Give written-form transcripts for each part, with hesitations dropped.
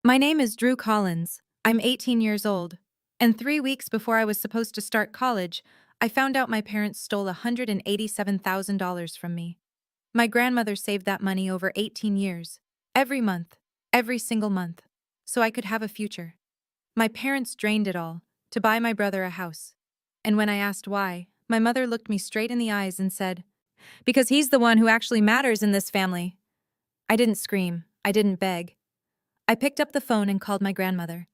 My name is Drew Collins. I'm 18 years old. And 3 weeks before I was supposed to start college, I found out my parents stole $187,000 from me. My grandmother saved that money over 18 years, every month, every single month, so I could have a future. My parents drained it all to buy my brother a house. And when I asked why, my mother looked me straight in the eyes and said, "Because he's the one who actually matters in this family." I didn't scream. I didn't beg. I picked up the phone and called my grandmother.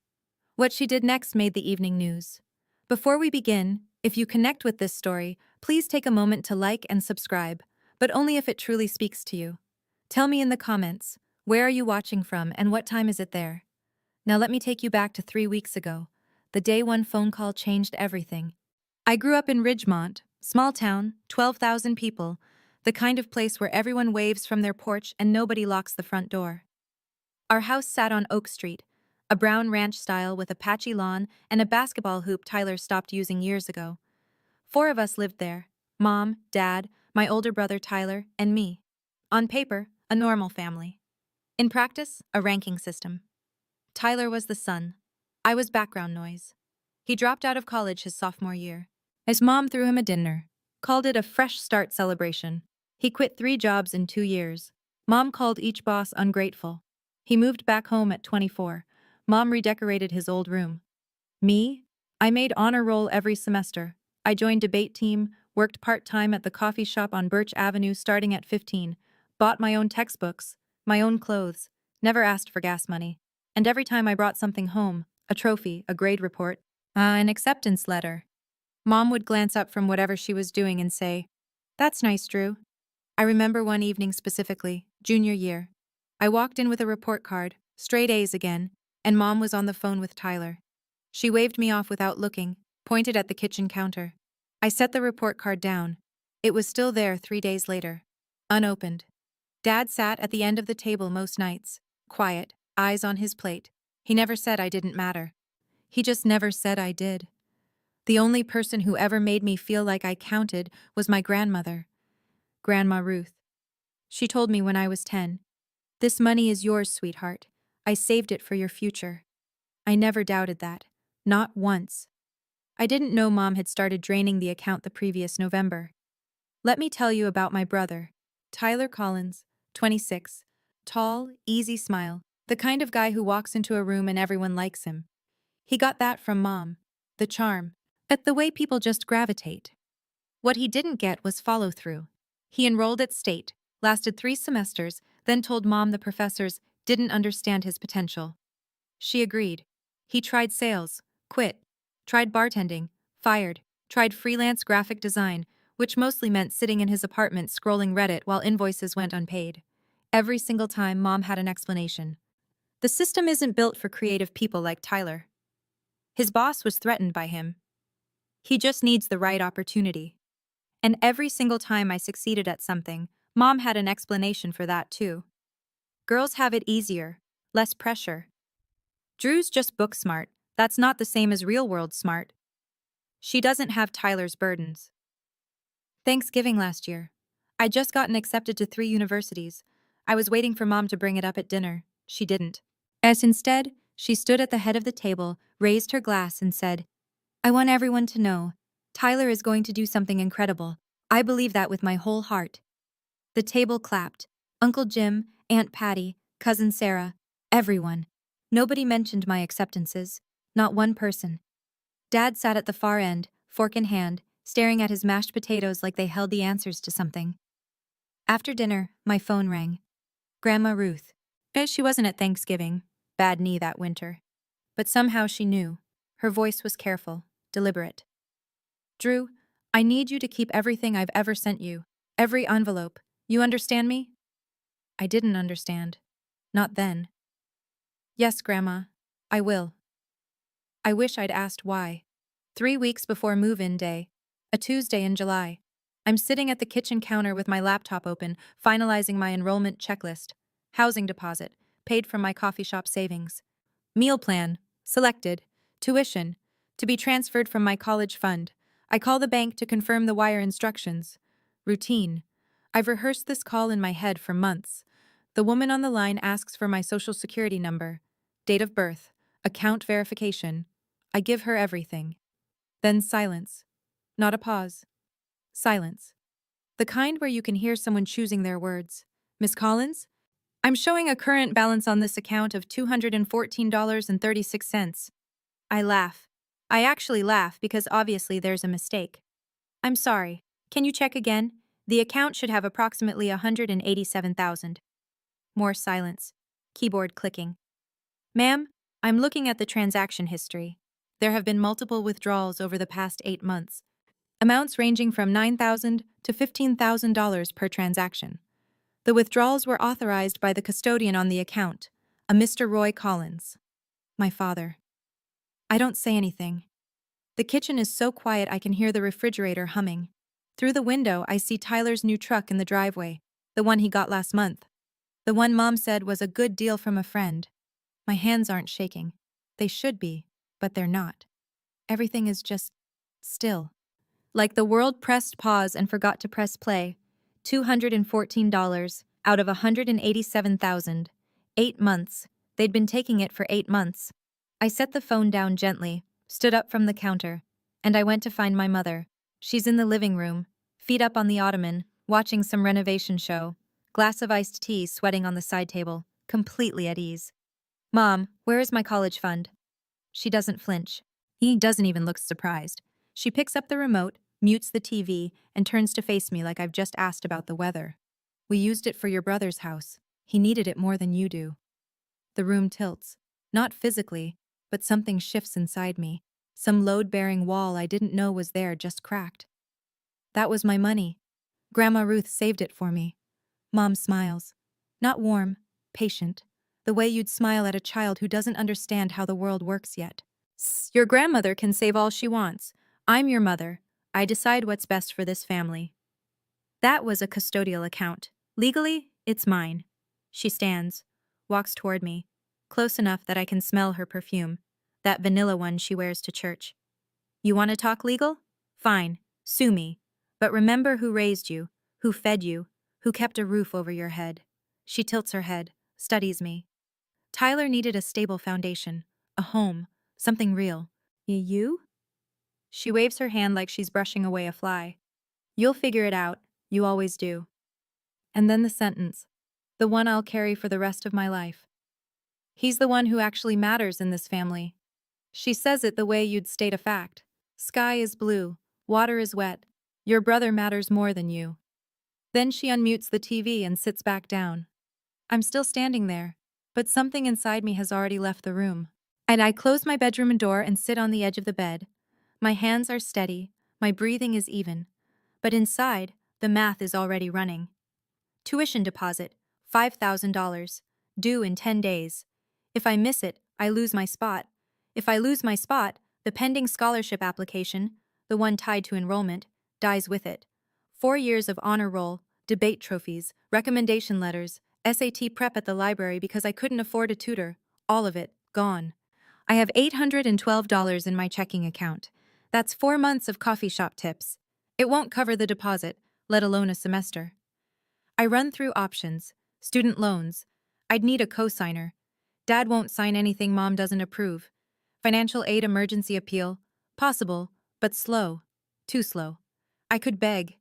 What she did next made the evening news. Before we begin, if you connect with this story, please take a moment to like and subscribe, but only if it truly speaks to you. Tell me in the comments, where are you watching from and what time is it there? Now let me take you back to 3 weeks ago, the day one phone call changed everything. I grew up in Ridgemont, small town, 12,000 people, the kind of place where everyone waves from their porch and nobody locks the front door. Our house sat on Oak Street, a brown ranch style with a patchy lawn and a basketball hoop Tyler stopped using years ago. 4 of us lived there: Mom, Dad, my older brother Tyler, and me. On paper, a normal family. In practice, a ranking system. Tyler was the sun. I was background noise. He dropped out of college his sophomore year. His mom threw him a dinner, called it a fresh start celebration. He quit 3 jobs in 2 years. Mom called each boss ungrateful. He moved back home at 24. Mom redecorated his old room. Me? I made honor roll every semester. I joined debate team, worked part-time at the coffee shop on Birch Avenue starting at 15, bought my own textbooks, my own clothes, never asked for gas money. And every time I brought something home, a trophy, a grade report, an acceptance letter, Mom would glance up from whatever she was doing and say, "That's nice, Drew." I remember one evening specifically, junior year. I walked in with a report card, straight A's again, and Mom was on the phone with Tyler. She waved me off without looking, pointed at the kitchen counter. I set the report card down. It was still there 3 days later, unopened. Dad sat at the end of the table most nights, quiet, eyes on his plate. He never said I didn't matter. He just never said I did. The only person who ever made me feel like I counted was my grandmother, Grandma Ruth. She told me when I was 10, "This money is yours, sweetheart. I saved it for your future." I never doubted that. Not once. I didn't know Mom had started draining the account the previous November. Let me tell you about my brother, Tyler Collins, 26. Tall, easy smile, the kind of guy who walks into a room and everyone likes him. He got that from Mom. The charm. At the way people just gravitate. What he didn't get was follow-through. He enrolled at State, lasted 3 semesters, then told Mom the professors didn't understand his potential. She agreed. He tried sales, quit, tried bartending, fired, tried freelance graphic design, which mostly meant sitting in his apartment scrolling Reddit while invoices went unpaid. Every single time, Mom had an explanation. The system isn't built for creative people like Tyler. His boss was threatened by him. He just needs the right opportunity. And every single time I succeeded at something, Mom had an explanation for that too. Girls have it easier, less pressure. Drew's just book smart. That's not the same as real-world smart. She doesn't have Tyler's burdens. Thanksgiving last year. I'd just gotten accepted to 3 universities. I was waiting for Mom to bring it up at dinner. She didn't. As instead, she stood at the head of the table, raised her glass, and said, "I want everyone to know, Tyler is going to do something incredible. I believe that with my whole heart." The table clapped. Uncle Jim, Aunt Patty, Cousin Sarah, everyone. Nobody mentioned my acceptances. Not one person. Dad sat at the far end, fork in hand, staring at his mashed potatoes like they held the answers to something. After dinner, my phone rang. Grandma Ruth. She wasn't at Thanksgiving. Bad knee that winter. But somehow she knew. Her voice was careful, deliberate. "Drew, I need you to keep everything I've ever sent you. Every envelope. You understand me?" I didn't understand. Not then. "Yes, Grandma. I will." I wish I'd asked why. 3 weeks before move-in day, a Tuesday in July, I'm sitting at the kitchen counter with my laptop open, finalizing my enrollment checklist. Housing deposit, paid from my coffee shop savings. Meal plan, selected. Tuition, to be transferred from my college fund. I call the bank to confirm the wire instructions. Routine. I've rehearsed this call in my head for months. The woman on the line asks for my social security number. date of birth, account verification. I give her everything. Then silence. Not a pause. Silence. The kind where you can hear someone choosing their words. Miss Collins? I'm showing a current balance on this account of $214.36. I laugh. I actually laugh because obviously there's a mistake. I'm sorry. Can you check again? The account should have approximately 187,000. More silence. Keyboard clicking. Ma'am, I'm looking at the transaction history. There have been multiple withdrawals over the past 8 months. Amounts ranging from $9,000 to $15,000 per transaction. The withdrawals were authorized by the custodian on the account, a Mr. Roy Collins. My father. I don't say anything. The kitchen is so quiet I can hear the refrigerator humming. Through the window, I see Tyler's new truck in the driveway, the one he got last month. The one Mom said was a good deal from a friend. My hands aren't shaking. They should be, but they're not. Everything is just still. Like the world pressed pause and forgot to press play. $214 out of 187,000. 8 months. They'd been taking it for 8 months. I set the phone down gently, stood up from the counter, and I went to find my mother. She's in the living room, feet up on the ottoman, watching some renovation show. Glass of iced tea sweating on the side table, completely at ease. Mom, where is my college fund? She doesn't flinch. He doesn't even look surprised. She picks up the remote, mutes the TV, and turns to face me like I've just asked about the weather. We used it for your brother's house. He needed it more than you do. The room tilts. Not physically, but something shifts inside me. Some load-bearing wall I didn't know was there just cracked. That was my money. Grandma Ruth saved it for me. Mom smiles. Not warm, patient. The way you'd smile at a child who doesn't understand how the world works yet. Your grandmother can save all she wants. I'm your mother. I decide what's best for this family. That was a custodial account. Legally, it's mine. She stands, walks toward me, close enough that I can smell her perfume, that vanilla one she wears to church. You want to talk legal? Fine, sue me. But remember who raised you, who fed you, who kept a roof over your head. She tilts her head, studies me. Tyler needed a stable foundation, a home, something real. You? She waves her hand like she's brushing away a fly. You'll figure it out. You always do. And then the sentence. The one I'll carry for the rest of my life. He's the one who actually matters in this family. She says it the way you'd state a fact. Sky is blue. Water is wet. Your brother matters more than you. Then she unmutes the TV and sits back down. I'm still standing there, but something inside me has already left the room. And I close my bedroom door and sit on the edge of the bed. My hands are steady, my breathing is even. But inside, the math is already running. Tuition deposit, $5,000, due in 10 days. If I miss it, I lose my spot. If I lose my spot, the pending scholarship application, the one tied to enrollment, dies with it. 4 years of honor roll, debate trophies, recommendation letters, SAT prep at the library because I couldn't afford a tutor, all of it, gone. I have $812 in my checking account. That's 4 months of coffee shop tips. It won't cover the deposit, let alone a semester. I run through options. Student loans. I'd need a cosigner. Dad won't sign anything Mom doesn't approve. Financial aid emergency appeal. Possible, but slow. Too slow. I could beg.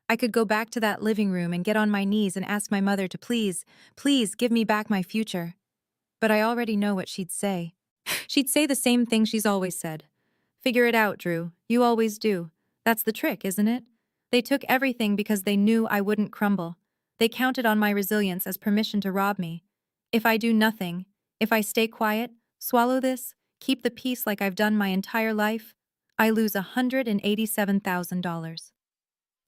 I could go back to that living room and get on my knees and ask my mother to please, please give me back my future. But I already know what she'd say. She'd say the same thing she's always said. Figure it out, Drew. You always do. That's the trick, isn't it? They took everything because they knew I wouldn't crumble. They counted on my resilience as permission to rob me. If I do nothing, if I stay quiet, swallow this, keep the peace like I've done my entire life, I lose $187,000.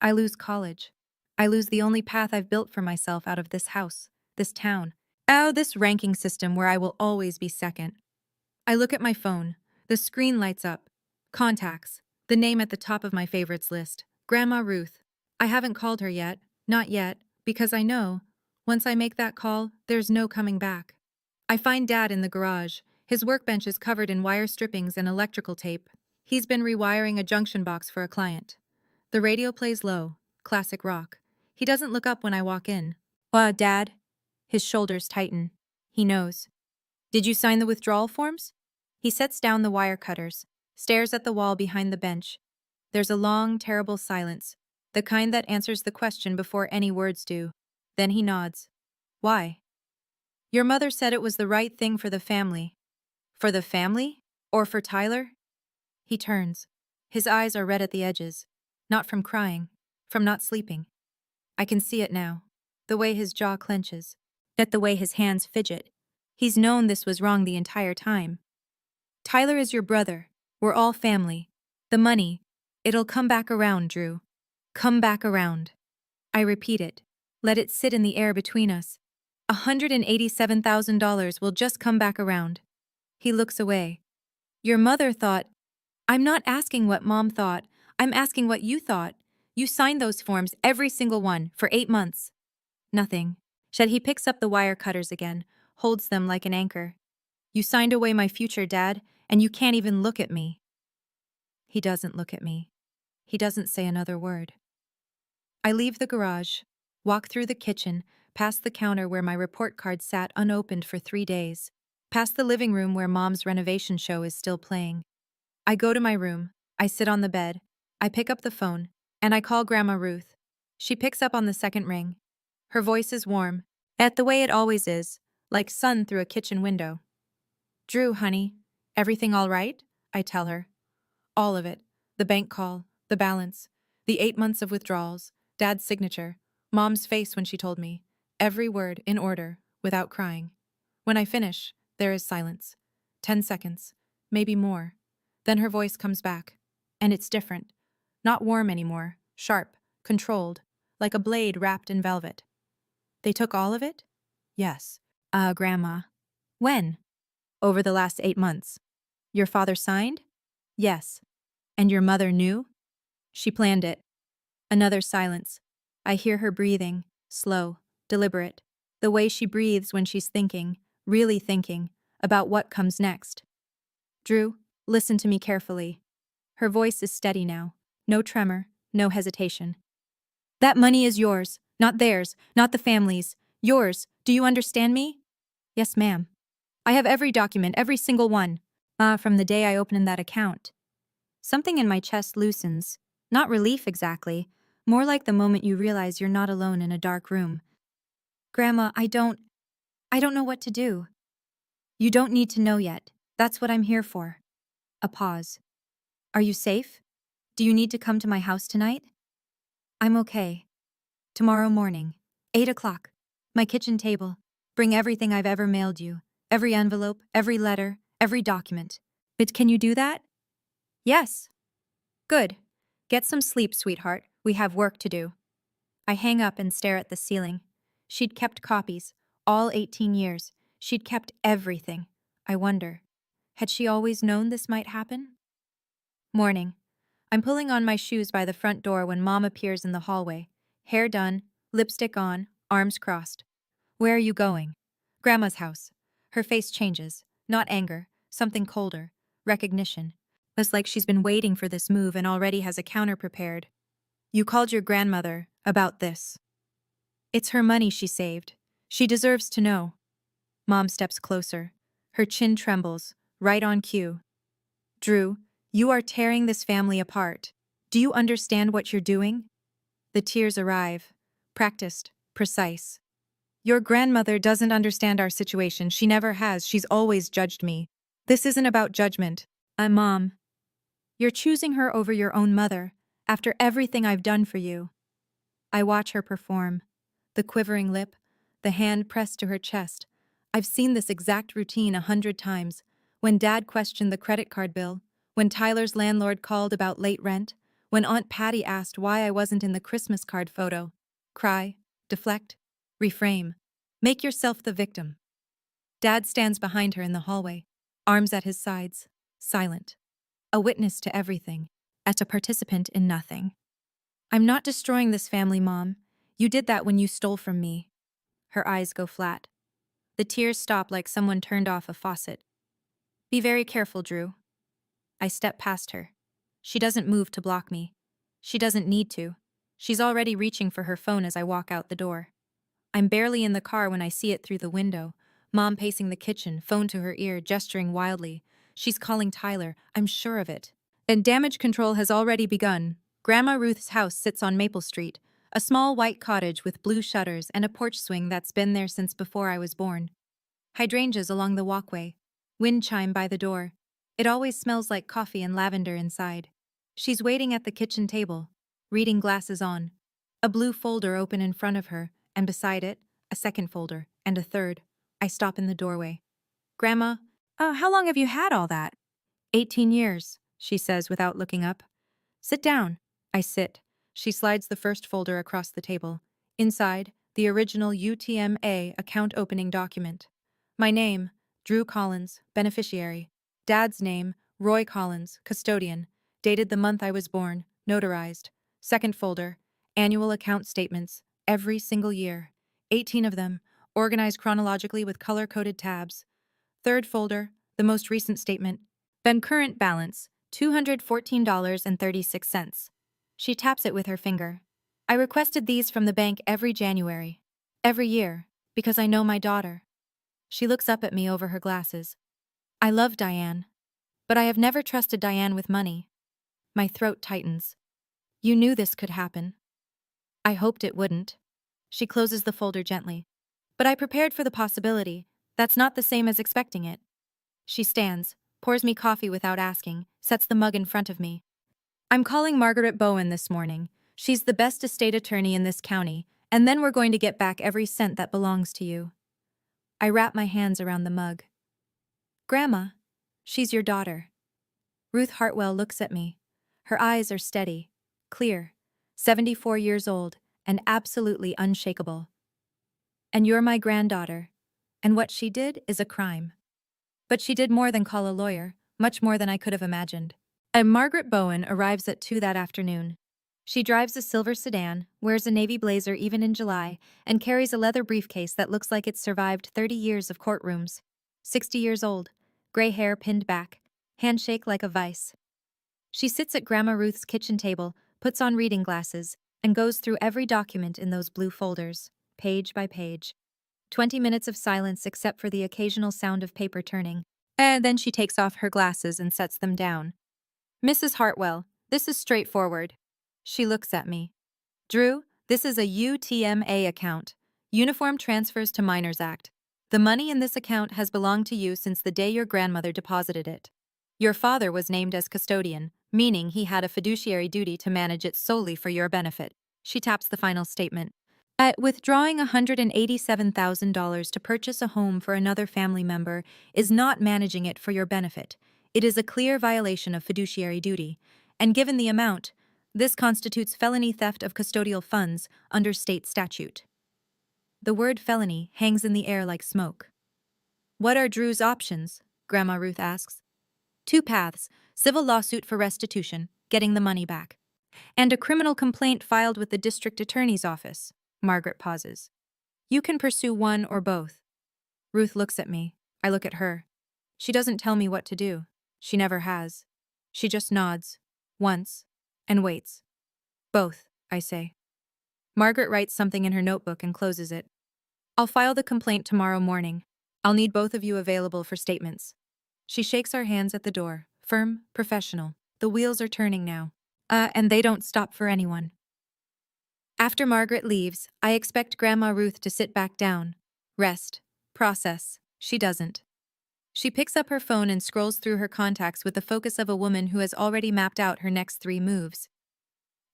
I lose college. I lose the only path I've built for myself out of this house, this town. Oh, this ranking system where I will always be second. I look at my phone. The screen lights up. Contacts. The name at the top of my favorites list. Grandma Ruth. I haven't called her yet. Not yet. Because I know, once I make that call, there's no coming back. I find Dad in the garage. His workbench is covered in wire strippings and electrical tape. He's been rewiring a junction box for a client. The radio plays low, classic rock. He doesn't look up when I walk in. Dad? His shoulders tighten. He knows. Did you sign the withdrawal forms? He sets down the wire cutters, stares at the wall behind the bench. There's a long, terrible silence, the kind that answers the question before any words do. Then he nods. Why? Your mother said it was the right thing for the family. For the family? Or for Tyler? He turns. His eyes are red at the edges. Not from crying, from not sleeping. I can see it now. The way his jaw clenches. At the way his hands fidget. He's known this was wrong the entire time. Tyler is your brother. We're all family. The money, it'll come back around, Drew. Come back around. I repeat it. Let it sit in the air between us. $187,000 will just come back around. He looks away. Your mother thought. I'm not asking what Mom thought. I'm asking what you thought. You signed those forms, every single one, for 8 months. Nothing. He picks up the wire cutters again, holds them like an anchor. You signed away my future, Dad, and you can't even look at me. He doesn't look at me. He doesn't say another word. I leave the garage, walk through the kitchen, past the counter where my report card sat unopened for 3 days, past the living room where Mom's renovation show is still playing. I go to my room, I sit on the bed, I pick up the phone, and I call Grandma Ruth. She picks up on the second ring. Her voice is warm, at the way it always is, like sun through a kitchen window. Drew, honey, everything all right? I tell her. All of it. The bank call, the balance, the 8 months of withdrawals, Dad's signature, Mom's face when she told me. Every word in order, without crying. When I finish, there is silence. 10 seconds, maybe more. Then her voice comes back. And it's different. Not warm anymore, sharp, controlled, like a blade wrapped in velvet. They took all of it? Yes. Grandma. When? Over the last 8 months. Your father signed? Yes. And your mother knew? She planned it. Another silence. I hear her breathing, slow, deliberate. The way she breathes when she's thinking, really thinking, about what comes next. Drew, listen to me carefully. Her voice is steady now. No tremor, no hesitation. That money is yours, not theirs, not the family's. Yours. Do you understand me? Yes, ma'am. I have every document, every single one. From the day I opened that account. Something in my chest loosens. Not relief exactly, more like the moment you realize you're not alone in a dark room. Grandma, I don't know what to do. You don't need to know yet. That's what I'm here for. A pause. Are you safe? Do you need to come to my house tonight? I'm okay. Tomorrow morning, 8 o'clock. My kitchen table. Bring everything I've ever mailed you. Every envelope, every letter, every document. But can you do that? Yes. Good. Get some sleep, sweetheart. We have work to do. I hang up and stare at the ceiling. She'd kept copies, all 18 years. She'd kept everything. I wonder, had she always known this might happen? Morning. I'm pulling on my shoes by the front door when Mom appears in the hallway. Hair done, lipstick on, arms crossed. Where are you going? Grandma's house. Her face changes. Not anger, something colder. Recognition. It's like she's been waiting for this move and already has a counter prepared. You called your grandmother about this. It's her money she saved. She deserves to know. Mom steps closer. Her chin trembles, right on cue. Drew, you are tearing this family apart. Do you understand what you're doing? The tears arrive. Practiced, precise. Your grandmother doesn't understand our situation. She never has. She's always judged me. This isn't about judgment. Mom. You're choosing her over your own mother, after everything I've done for you. I watch her perform. The quivering lip, the hand pressed to her chest. I've seen this exact routine 100 times. When Dad questioned the credit card bill, when Tyler's landlord called about late rent, when Aunt Patty asked why I wasn't in the Christmas card photo. Cry, deflect, reframe. Make yourself the victim. Dad stands behind her in the hallway, arms at his sides, silent. A witness to everything, as a participant in nothing. I'm not destroying this family, Mom. You did that when you stole from me. Her eyes go flat. The tears stop like someone turned off a faucet. Be very careful, Drew. I step past her. She doesn't move to block me. She doesn't need to. She's already reaching for her phone as I walk out the door. I'm barely in the car when I see it through the window. Mom pacing the kitchen, phone to her ear, gesturing wildly. She's calling Tyler, I'm sure of it. And damage control has already begun. Grandma Ruth's house sits on Maple Street, a small white cottage with blue shutters and a porch swing that's been there since before I was born. Hydrangeas along the walkway. Wind chime by the door. It always smells like coffee and lavender inside. She's waiting at the kitchen table, reading glasses on. A blue folder open in front of her, and beside it, a second folder, and a third. I stop in the doorway. Grandma, how long have you had all that? 18 years, she says without looking up. Sit down. I sit. She slides the first folder across the table. Inside, the original UTMA account opening document. My name, Drew Collins, beneficiary. Dad's name, Roy Collins, custodian. Dated the month I was born, notarized. Second folder, annual account statements, every single year. 18 of them, organized chronologically with color-coded tabs. Third folder, the most recent statement. Then current balance, $214.36. She taps it with her finger. I requested these from the bank every January. Every year, because I know my daughter. She looks up at me over her glasses. I love Diane. But I have never trusted Diane with money. My throat tightens. You knew this could happen. I hoped it wouldn't. She closes the folder gently. But I prepared for the possibility. That's not the same as expecting it. She stands, pours me coffee without asking, sets the mug in front of me. I'm calling Margaret Bowen this morning. She's the best estate attorney in this county, and then we're going to get back every cent that belongs to you. I wrap my hands around the mug. Grandma, she's your daughter. Ruth Hartwell looks at me. Her eyes are steady, clear, 74 years old, and absolutely unshakable. And you're my granddaughter, and what she did is a crime. But she did more than call a lawyer, much more than I could have imagined. And Margaret Bowen arrives at 2 that afternoon. She drives a silver sedan, wears a navy blazer even in July, and carries a leather briefcase that looks like it's survived 30 years of courtrooms. 60 years old, gray hair pinned back, handshake like a vice. She sits at Grandma Ruth's kitchen table, puts on reading glasses, and goes through every document in those blue folders, page by page. 20 minutes of silence except for the occasional sound of paper turning. And then she takes off her glasses and sets them down. Mrs. Hartwell, this is straightforward. She looks at me. Drew, this is a UTMA account. Uniform Transfers to Minors Act. The money in this account has belonged to you since the day your grandmother deposited it. Your father was named as custodian, meaning he had a fiduciary duty to manage it solely for your benefit. She taps the final statement. At withdrawing $187,000 to purchase a home for another family member is not managing it for your benefit. It is a clear violation of fiduciary duty, and given the amount, this constitutes felony theft of custodial funds under state statute. The word felony hangs in the air like smoke. What are Drew's options? Grandma Ruth asks. 2 paths: civil lawsuit for restitution, getting the money back, and a criminal complaint filed with the district attorney's office. Margaret pauses. You can pursue one or both. Ruth looks at me. I look at her. She doesn't tell me what to do. She never has. She just nods, once, and waits. Both, I say. Margaret writes something in her notebook and closes it. I'll file the complaint tomorrow morning. I'll need both of you available for statements. She shakes our hands at the door, firm, professional. The wheels are turning now. And they don't stop for anyone. After Margaret leaves, I expect Grandma Ruth to sit back down, rest, process. She doesn't. She picks up her phone and scrolls through her contacts with the focus of a woman who has already mapped out her next 3 moves.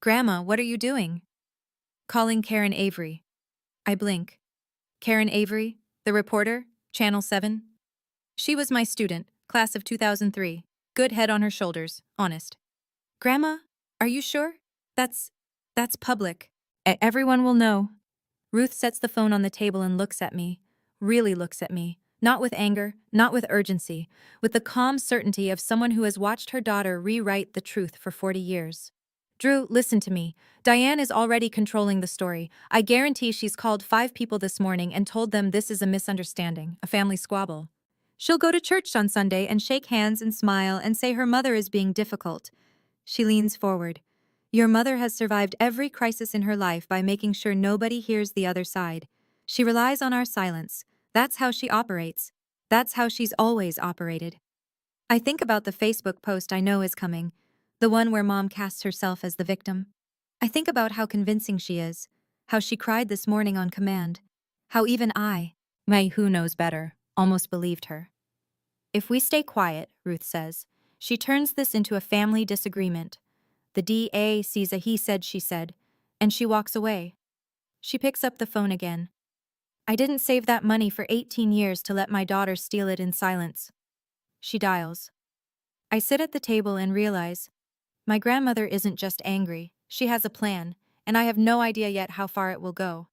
Grandma, what are you doing? Calling Karen Avery. I blink. Karen Avery, the reporter, Channel 7. She was my student, class of 2003. Good head on her shoulders, honest. Grandma, are you sure? That's public. Everyone will know. Ruth sets the phone on the table and looks at me. Really looks at me. Not with anger, not with urgency, with the calm certainty of someone who has watched her daughter rewrite the truth for 40 years. Drew, listen to me. Diane is already controlling the story. I guarantee she's called 5 people this morning and told them this is a misunderstanding, a family squabble. She'll go to church on Sunday and shake hands and smile and say her mother is being difficult. She leans forward. Your mother has survived every crisis in her life by making sure nobody hears the other side. She relies on our silence, That's how she operates. That's how she's always operated. I think about the Facebook post I know is coming, the one where mom casts herself as the victim. I think about how convincing she is, how she cried this morning on command, how even I, my who knows better, almost believed her. If we stay quiet, Ruth says, she turns this into a family disagreement. The DA sees a he said, she said, and she walks away. She picks up the phone again. I didn't save that money for 18 years to let my daughter steal it in silence. She dials. I sit at the table and realize my grandmother isn't just angry, she has a plan, and I have no idea yet how far it will go.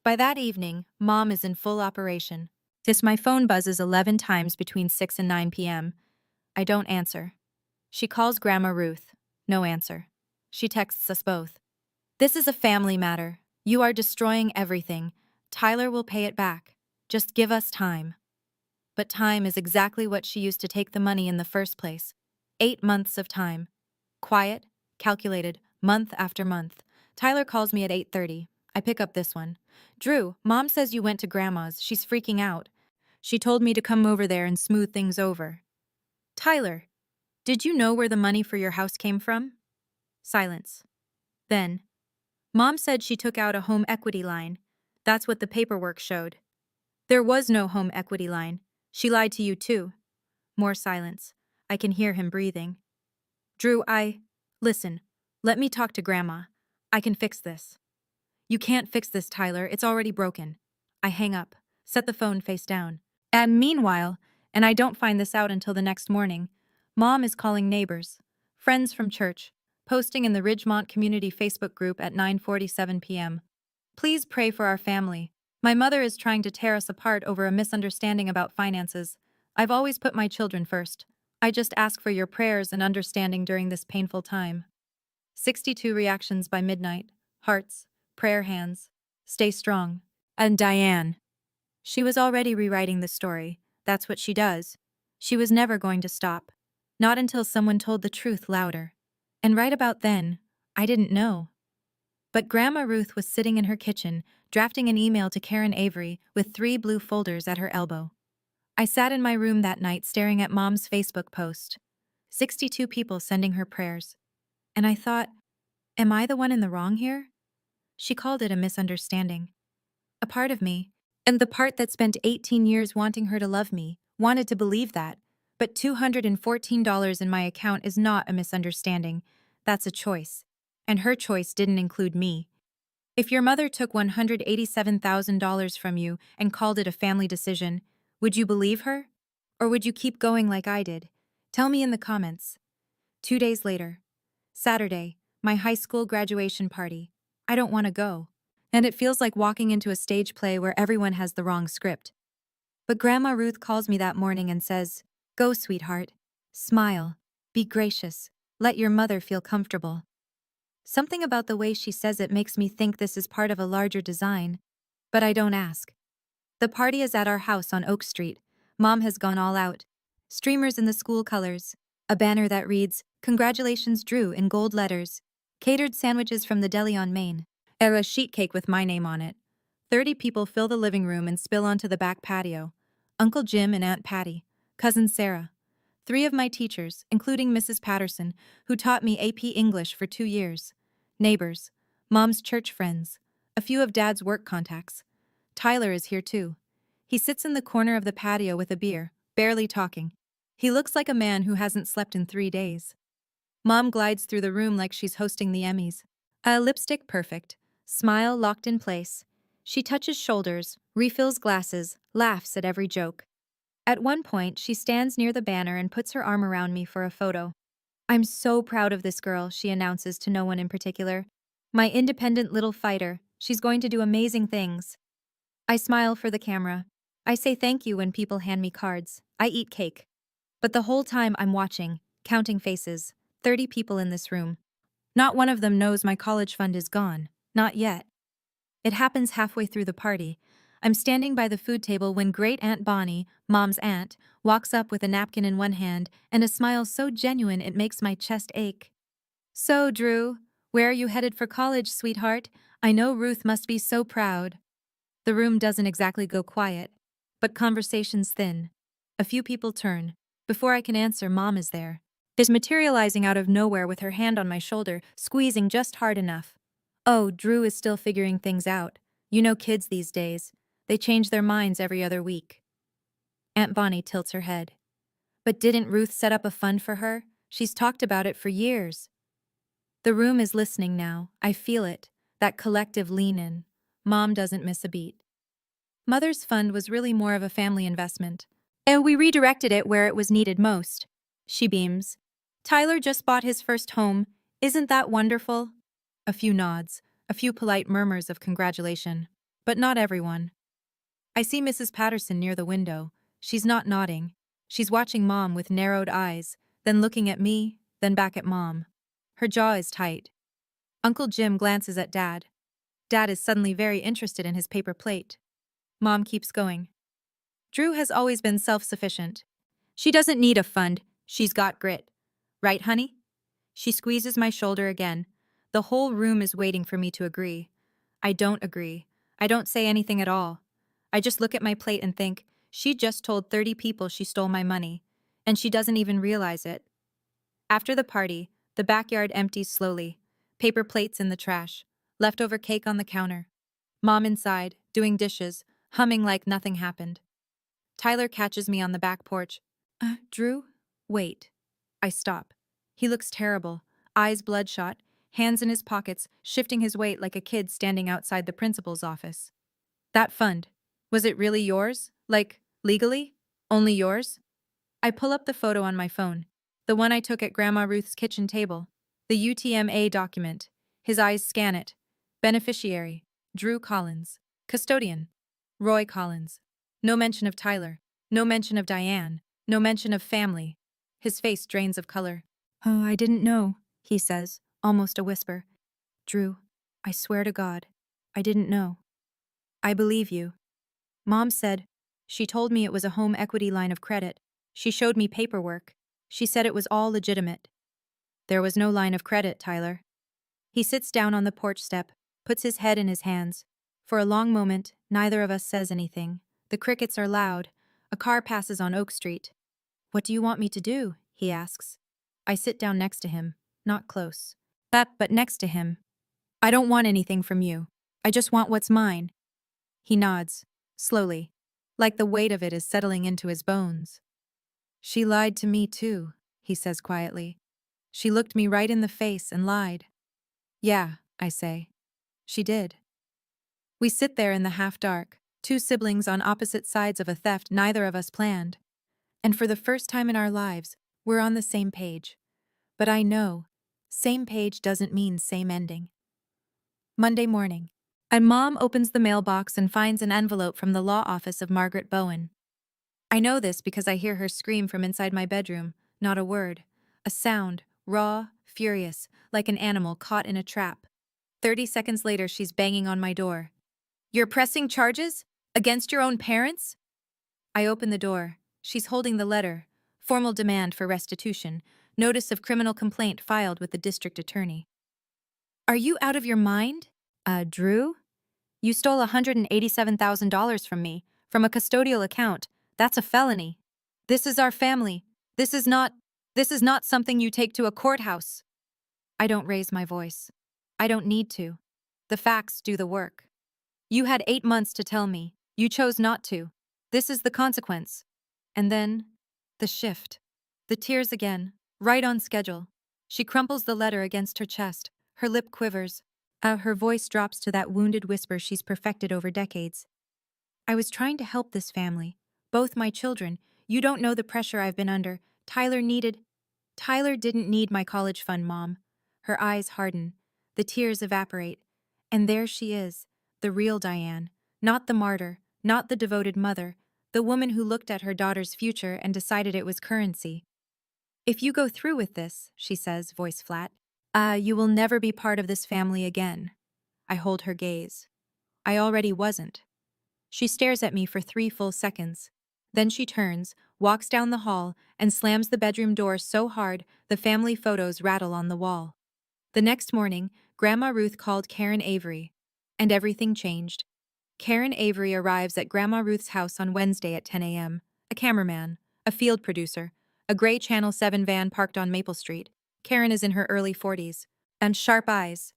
By that evening, Mom is in full operation. My phone buzzes 11 times between 6 and 9 p.m. I don't answer. She calls Grandma Ruth. No answer. She texts us both. This is a family matter. You are destroying everything. Tyler will pay it back. Just give us time. But time is exactly what she used to take the money in the first place. 8 months of time. Quiet, calculated, month after month. Tyler calls me at 8:30. I pick up this one. Drew, Mom says you went to Grandma's. She's freaking out. She told me to come over there and smooth things over. Tyler, did you know where the money for your house came from? Silence. Then, Mom said she took out a home equity line. That's what the paperwork showed. There was no home equity line. She lied to you too. More silence. I can hear him breathing. Drew, Listen, let me talk to Grandma. I can fix this. You can't fix this, Tyler. It's already broken. I hang up, set the phone face down. And meanwhile, and I don't find this out until the next morning, Mom is calling neighbors, friends from church, posting in the Ridgemont Community Facebook group at 9:47 p.m. Please pray for our family. My mother is trying to tear us apart over a misunderstanding about finances. I've always put my children first. I just ask for your prayers and understanding during this painful time. 62 reactions by midnight. Hearts, prayer hands. Stay strong. And Diane. She was already rewriting the story. That's what she does. She was never going to stop. Not until someone told the truth louder. And right about then, I didn't know. But Grandma Ruth was sitting in her kitchen, drafting an email to Karen Avery with 3 blue folders at her elbow. I sat in my room that night staring at Mom's Facebook post. 62 people sending her prayers. And I thought, am I the one in the wrong here? She called it a misunderstanding. A part of me, and the part that spent 18 years wanting her to love me, wanted to believe that. But $214 in my account is not a misunderstanding. That's a choice. And her choice didn't include me. If your mother took $187,000 from you and called it a family decision, would you believe her? Or would you keep going like I did? Tell me in the comments. 2 days later. Saturday, my high school graduation party. I don't want to go. And it feels like walking into a stage play where everyone has the wrong script. But Grandma Ruth calls me that morning and says, go, sweetheart. Smile. Be gracious. Let your mother feel comfortable. Something about the way she says it makes me think this is part of a larger design. But I don't ask. The party is at our house on Oak Street. Mom has gone all out. Streamers in the school colors. A banner that reads, Congratulations, Drew, in gold letters. Catered sandwiches from the deli on Main. A sheet cake with my name on it. 30 people fill the living room and spill onto the back patio. Uncle Jim and Aunt Patty. Cousin Sarah. 3 of my teachers, including Mrs. Patterson, who taught me AP English for 2 years. Neighbors. Mom's church friends. A few of Dad's work contacts. Tyler is here too. He sits in the corner of the patio with a beer, barely talking. He looks like a man who hasn't slept in 3 days. Mom glides through the room like she's hosting the Emmys. Lipstick perfect. Smile locked in place. She touches shoulders, refills glasses, laughs at every joke. At one point, she stands near the banner and puts her arm around me for a photo. I'm so proud of this girl, she announces to no one in particular. My independent little fighter, she's going to do amazing things. I smile for the camera. I say thank you when people hand me cards. I eat cake. But the whole time I'm watching, counting faces, 30 people in this room. Not one of them knows my college fund is gone. Not yet. It happens halfway through the party. I'm standing by the food table when Great Aunt Bonnie, Mom's aunt, walks up with a napkin in one hand and a smile so genuine it makes my chest ache. So, Drew, where are you headed for college, sweetheart? I know Ruth must be so proud. The room doesn't exactly go quiet. But conversations thin. A few people turn. Before I can answer, Mom is there. Is materializing out of nowhere with her hand on my shoulder, squeezing just hard enough. Oh, Drew is still figuring things out. You know kids these days. They change their minds every other week. Aunt Bonnie tilts her head. But didn't Ruth set up a fund for her? She's talked about it for years. The room is listening now. I feel it. That collective lean in. Mom doesn't miss a beat. Mother's fund was really more of a family investment. And we redirected it where it was needed most. She beams. Tyler just bought his first home. Isn't that wonderful? A few nods, a few polite murmurs of congratulation. But not everyone. I see Mrs. Patterson near the window. She's not nodding. She's watching Mom with narrowed eyes, then looking at me, then back at Mom. Her jaw is tight. Uncle Jim glances at Dad. Dad is suddenly very interested in his paper plate. Mom keeps going. Drew has always been self-sufficient. She doesn't need a fund. She's got grit. Right, honey? She squeezes my shoulder again. The whole room is waiting for me to agree. I don't agree. I don't say anything at all. I just look at my plate and think, she just told 30 people she stole my money, and she doesn't even realize it. After the party, the backyard empties slowly. Paper plates in the trash. Leftover cake on the counter. Mom inside, doing dishes, humming like nothing happened. Tyler catches me on the back porch. Drew? Wait. I stop. He looks terrible, eyes bloodshot, hands in his pockets, shifting his weight like a kid standing outside the principal's office. That fund. Was it really yours? Like, legally? Only yours? I pull up the photo on my phone. The one I took at Grandma Ruth's kitchen table. The UTMA document. His eyes scan it. Beneficiary. Drew Collins. Custodian. Roy Collins. No mention of Tyler. No mention of Diane. No mention of family. His face drains of color. Oh, I didn't know, he says, almost a whisper. Drew, I swear to God, I didn't know. I believe you. Mom said, she told me it was a home equity line of credit. She showed me paperwork. She said it was all legitimate. There was no line of credit, Tyler. He sits down on the porch step, puts his head in his hands. For a long moment, neither of us says anything. The crickets are loud. A car passes on Oak Street. What do you want me to do? He asks. I sit down next to him, not close. But next to him. I don't want anything from you. I just want what's mine. He nods, slowly, like the weight of it is settling into his bones. She lied to me too, he says quietly. She looked me right in the face and lied. Yeah, I say. She did. We sit there in the half-dark, two siblings on opposite sides of a theft neither of us planned. And for the first time in our lives, we're on the same page. But I know, same page doesn't mean same ending. Monday morning. And Mom opens the mailbox and finds an envelope from the law office of Margaret Bowen. I know this because I hear her scream from inside my bedroom, not a word. A sound, raw, furious, like an animal caught in a trap. 30 seconds later, she's banging on my door. You're pressing charges? Against your own parents? I open the door. She's holding the letter. Formal demand for restitution. Notice of criminal complaint filed with the district attorney. Are you out of your mind? Drew? You stole $187,000 from me, from a custodial account. That's a felony. This is our family. This is not something you take to a courthouse. I don't raise my voice. I don't need to. The facts do the work. You had 8 months to tell me. You chose not to. This is the consequence. And then, the shift. The tears again, right on schedule. She crumples the letter against her chest. Her lip quivers. Her voice drops to that wounded whisper she's perfected over decades. I was trying to help this family. Both my children. You don't know the pressure I've been under. Tyler didn't need my college fund, Mom. Her eyes harden. The tears evaporate. And there she is, the real Diane. Not the martyr, not the devoted mother, the woman who looked at her daughter's future and decided it was currency. If you go through with this, she says, voice flat, you will never be part of this family again. I hold her gaze. I already wasn't. She stares at me for 3 full seconds. Then she turns, walks down the hall, and slams the bedroom door so hard the family photos rattle on the wall. The next morning, Grandma Ruth called Karen Avery, and everything changed. Karen Avery arrives at Grandma Ruth's house on Wednesday at 10 a.m. A cameraman, a field producer, a gray Channel 7 van parked on Maple Street. Karen is in her early 40s and sharp eyes.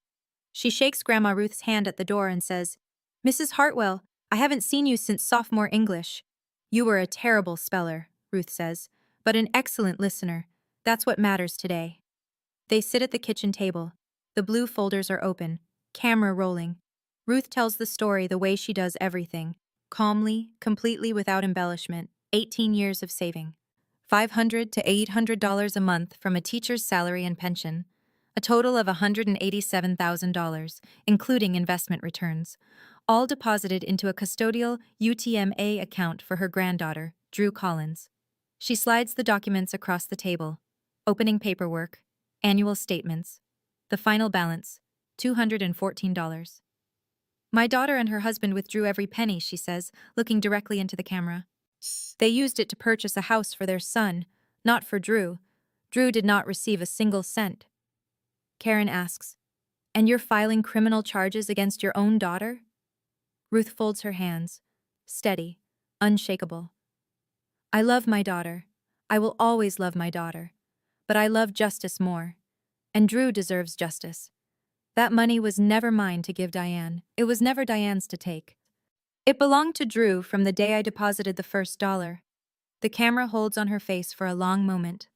She shakes Grandma Ruth's hand at the door and says, "Mrs. Hartwell, I haven't seen you since sophomore English." "You were a terrible speller," Ruth says, "but an excellent listener. That's what matters today." They sit at the kitchen table. The blue folders are open, camera rolling. Ruth tells the story the way she does everything, calmly, completely without embellishment. 18 years of saving. $500 to $800 a month from a teacher's salary and pension. A total of $187,000, including investment returns, all deposited into a custodial UTMA account for her granddaughter, Drew Collins. She slides the documents across the table. Opening paperwork, annual statements. The final balance, $214. "My daughter and her husband withdrew every penny," she says, looking directly into the camera. "They used it to purchase a house for their son, not for Drew. Drew did not receive a single cent." Karen asks, "And you're filing criminal charges against your own daughter?" Ruth folds her hands, steady, unshakable. "I love my daughter. I will always love my daughter. But I love justice more. And Drew deserves justice. That money was never mine to give Diane. It was never Diane's to take. It belonged to Drew from the day I deposited the first dollar." The camera holds on her face for a long moment.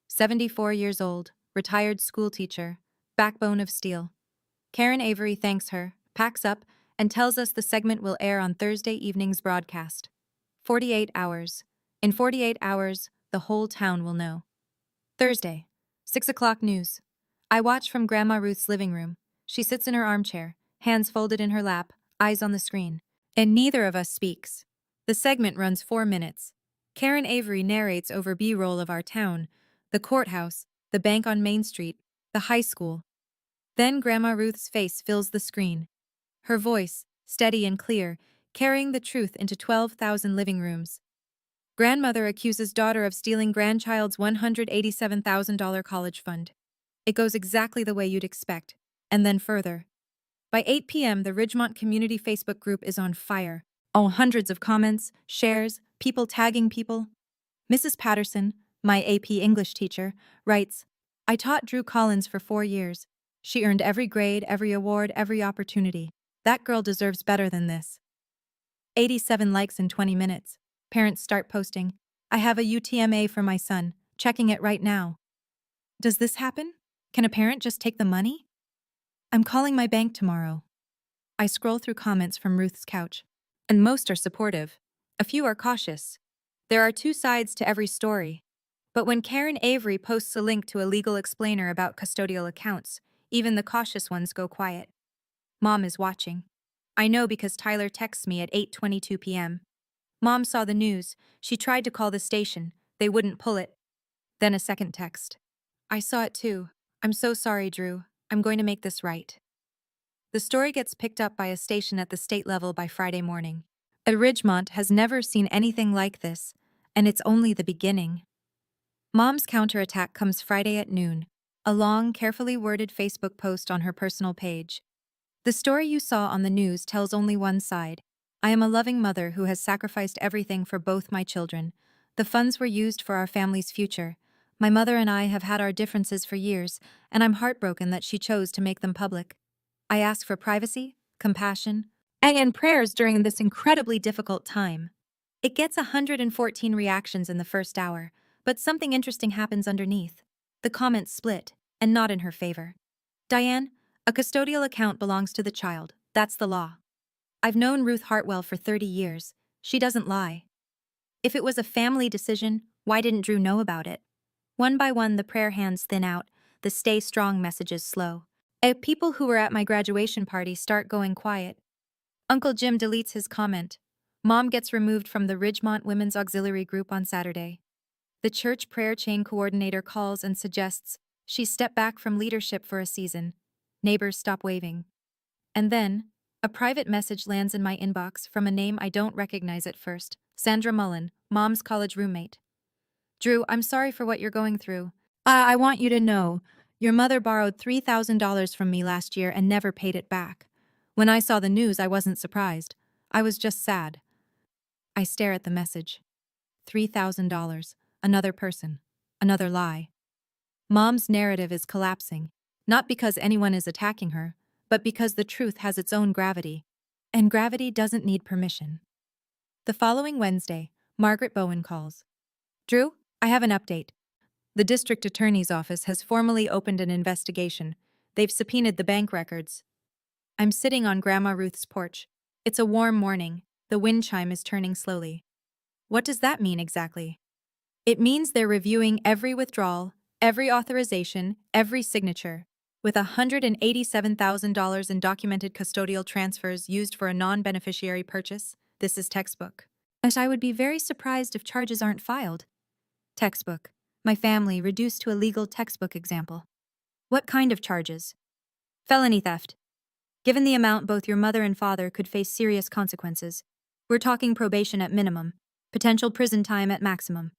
74 years old, retired schoolteacher, backbone of steel. Karen Avery thanks her, packs up, and tells us the segment will air on Thursday evening's broadcast. 48 hours. In 48 hours, the whole town will know. Thursday, 6 o'clock news. I watch from Grandma Ruth's living room. She sits in her armchair, hands folded in her lap, eyes on the screen. And neither of us speaks. The segment runs 4 minutes. Karen Avery narrates over B-roll of our town, the courthouse, the bank on Main Street, the high school. Then Grandma Ruth's face fills the screen. Her voice, steady and clear, carrying the truth into 12,000 living rooms. Grandmother accuses daughter of stealing grandchild's $187,000 college fund. It goes exactly the way you'd expect, and then further. By 8 p.m., the Ridgemont Community Facebook group is on fire. Oh, hundreds of comments, shares, people tagging people. Mrs. Patterson, my AP English teacher, writes, "I taught Drew Collins for 4 years. She earned every grade, every award, every opportunity. That girl deserves better than this." 87 likes in 20 minutes. Parents start posting, "I have a UTMA for my son, checking it right now." Does this happen? Can a parent just take the money? "I'm calling my bank tomorrow." I scroll through comments from Ruth's couch, and most are supportive. A few are cautious. There are 2 sides to every story. But when Karen Avery posts a link to a legal explainer about custodial accounts, even the cautious ones go quiet. Mom is watching. I know because Tyler texts me at 8:22 p.m. Mom saw the news. She tried to call the station. They wouldn't pull it. Then a second text. "I saw it too. I'm so sorry, Drew. I'm going to make this right." The story gets picked up by a station at the state level by Friday morning. Ridgemont has never seen anything like this, and it's only the beginning. Mom's counterattack comes Friday at noon, a long, carefully worded Facebook post on her personal page. "The story you saw on the news tells only one side. I am a loving mother who has sacrificed everything for both my children. The funds were used for our family's future. My mother and I have had our differences for years, and I'm heartbroken that she chose to make them public. I ask for privacy, compassion, and prayers during this incredibly difficult time." It gets 114 reactions in the first hour, but something interesting happens underneath. The comments split, and not in her favor. "Diane, a custodial account belongs to the child. That's the law. I've known Ruth Hartwell for 30 years. She doesn't lie. If it was a family decision, why didn't Drew know about it?" One by one, the prayer hands thin out, the stay strong messages slow. People who were at my graduation party start going quiet. Uncle Jim deletes his comment. Mom gets removed from the Ridgemont Women's Auxiliary group on Saturday. The church prayer chain coordinator calls and suggests she step back from leadership for a season. Neighbors stop waving. And then, a private message lands in my inbox from a name I don't recognize at first, Sandra Mullen, Mom's college roommate. "Drew, I'm sorry for what you're going through. I want you to know, your mother borrowed $3,000 from me last year and never paid it back. When I saw the news, I wasn't surprised. I was just sad. I stare at the message. $3,000. Another person. Another lie. Mom's narrative is collapsing, not because anyone is attacking her, but because the truth has its own gravity. And gravity doesn't need permission. The following Wednesday, Margaret Bowen calls. Drew, I have an update. The district attorney's office has formally opened an investigation. They've subpoenaed the bank records. I'm sitting on Grandma Ruth's porch. It's a warm morning. The wind chime is turning slowly. What does that mean exactly? It means they're reviewing every withdrawal, every authorization, every signature. With $187,000 in documented custodial transfers used for a non-beneficiary purchase, this is textbook. But I would be very surprised if charges aren't filed. Textbook. My family reduced to a legal textbook example. What kind of charges? Felony theft. Given the amount, both your mother and father could face serious consequences. We're talking probation at minimum, potential prison time at maximum.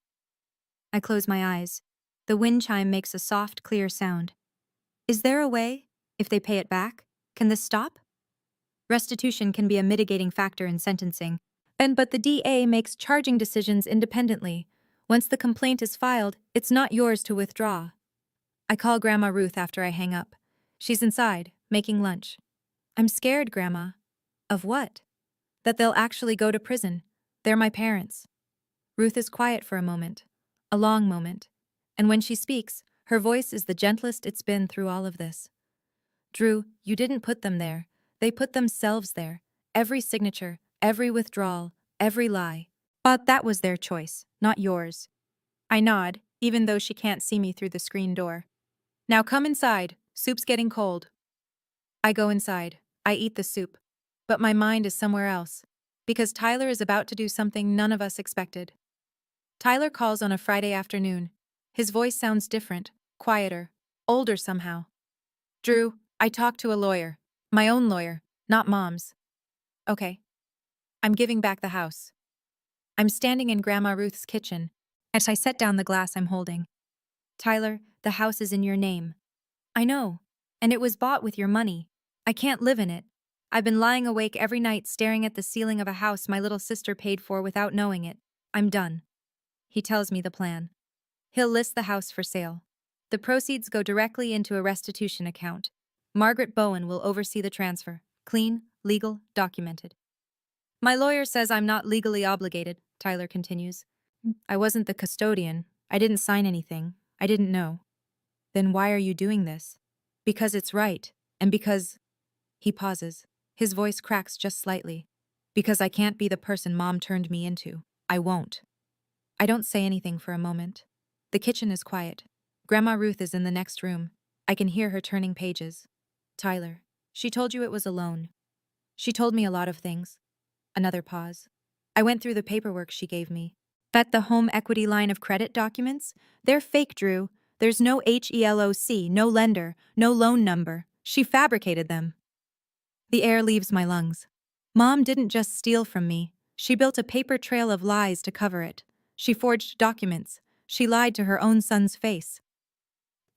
I close my eyes. The wind chime makes a soft, clear sound. Is there a way? If they pay it back, can this stop? Restitution can be a mitigating factor in sentencing. But the DA makes charging decisions independently. Once the complaint is filed, it's not yours to withdraw. I call Grandma Ruth after I hang up. She's inside, making lunch. I'm scared, Grandma. Of what? That they'll actually go to prison. They're my parents. Ruth is quiet for a moment. A long moment. And when she speaks, her voice is the gentlest it's been through all of this. Drew, you didn't put them there. They put themselves there. Every signature, every withdrawal, every lie. But that was their choice, not yours. I nod, even though she can't see me through the screen door. Now come inside. Soup's getting cold. I go inside. I eat the soup. But my mind is somewhere else. Because Tyler is about to do something none of us expected. Tyler calls on a Friday afternoon. His voice sounds different, quieter, older somehow. Drew, I talked to a lawyer. My own lawyer, not Mom's. Okay. I'm giving back the house. I'm standing in Grandma Ruth's kitchen as I set down the glass I'm holding. Tyler, the house is in your name. I know. And it was bought with your money. I can't live in it. I've been lying awake every night staring at the ceiling of a house my little sister paid for without knowing it. I'm done. He tells me the plan. He'll list the house for sale. The proceeds go directly into a restitution account. Margaret Bowen will oversee the transfer. Clean, legal, documented. My lawyer says I'm not legally obligated, Tyler continues. I wasn't the custodian. I didn't sign anything. I didn't know. Then why are you doing this? Because it's right, and because... He pauses. His voice cracks just slightly. Because I can't be the person Mom turned me into. I won't. I don't say anything for a moment. The kitchen is quiet. Grandma Ruth is in the next room. I can hear her turning pages. Tyler, she told you it was a loan. She told me a lot of things. Another pause. I went through the paperwork she gave me. Bet the home equity line of credit documents? They're fake, Drew. There's no HELOC, no lender, no loan number. She fabricated them. The air leaves my lungs. Mom didn't just steal from me. She built a paper trail of lies to cover it. She forged documents. She lied to her own son's face.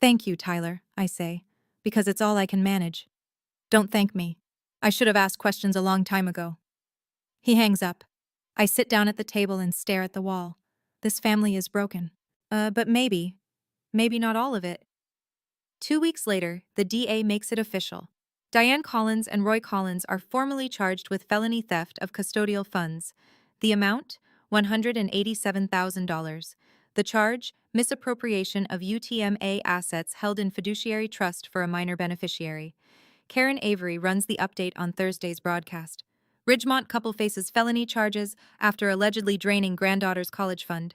Thank you, Tyler, I say, because it's all I can manage. Don't thank me. I should have asked questions a long time ago. He hangs up. I sit down at the table and stare at the wall. This family is broken. But maybe not all of it. 2 weeks later, the DA makes it official. Diane Collins and Roy Collins are formally charged with felony theft of custodial funds. The amount? $187,000. The charge? Misappropriation of UTMA assets held in fiduciary trust for a minor beneficiary. Karen Avery runs the update on Thursday's broadcast. Ridgemont couple faces felony charges after allegedly draining granddaughter's college fund.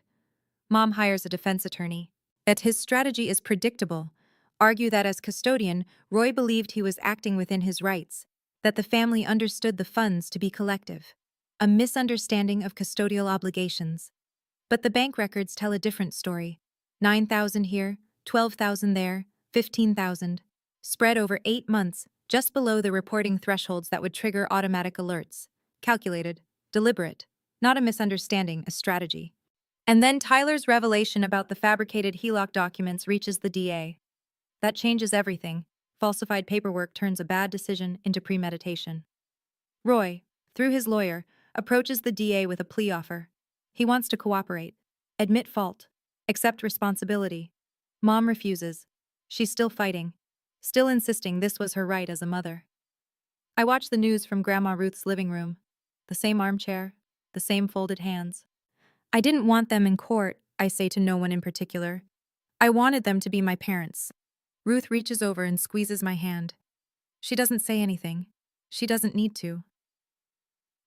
Mom hires a defense attorney. Yet his strategy is predictable. Argue that as custodian, Roy believed he was acting within his rights, that the family understood the funds to be collective. A misunderstanding of custodial obligations. But the bank records tell a different story. 9,000 here, 12,000 there, 15,000. Spread over 8 months, just below the reporting thresholds that would trigger automatic alerts. Calculated, deliberate, not a misunderstanding, a strategy. And then Tyler's revelation about the fabricated HELOC documents reaches the DA. That changes everything. Falsified paperwork turns a bad decision into premeditation. Roy, through his lawyer, approaches the DA with a plea offer. He wants to cooperate, admit fault, accept responsibility. Mom refuses. She's still fighting, still insisting this was her right as a mother. I watch the news from Grandma Ruth's living room. The same armchair, the same folded hands. I didn't want them in court, I say to no one in particular. I wanted them to be my parents. Ruth reaches over and squeezes my hand. She doesn't say anything. She doesn't need to.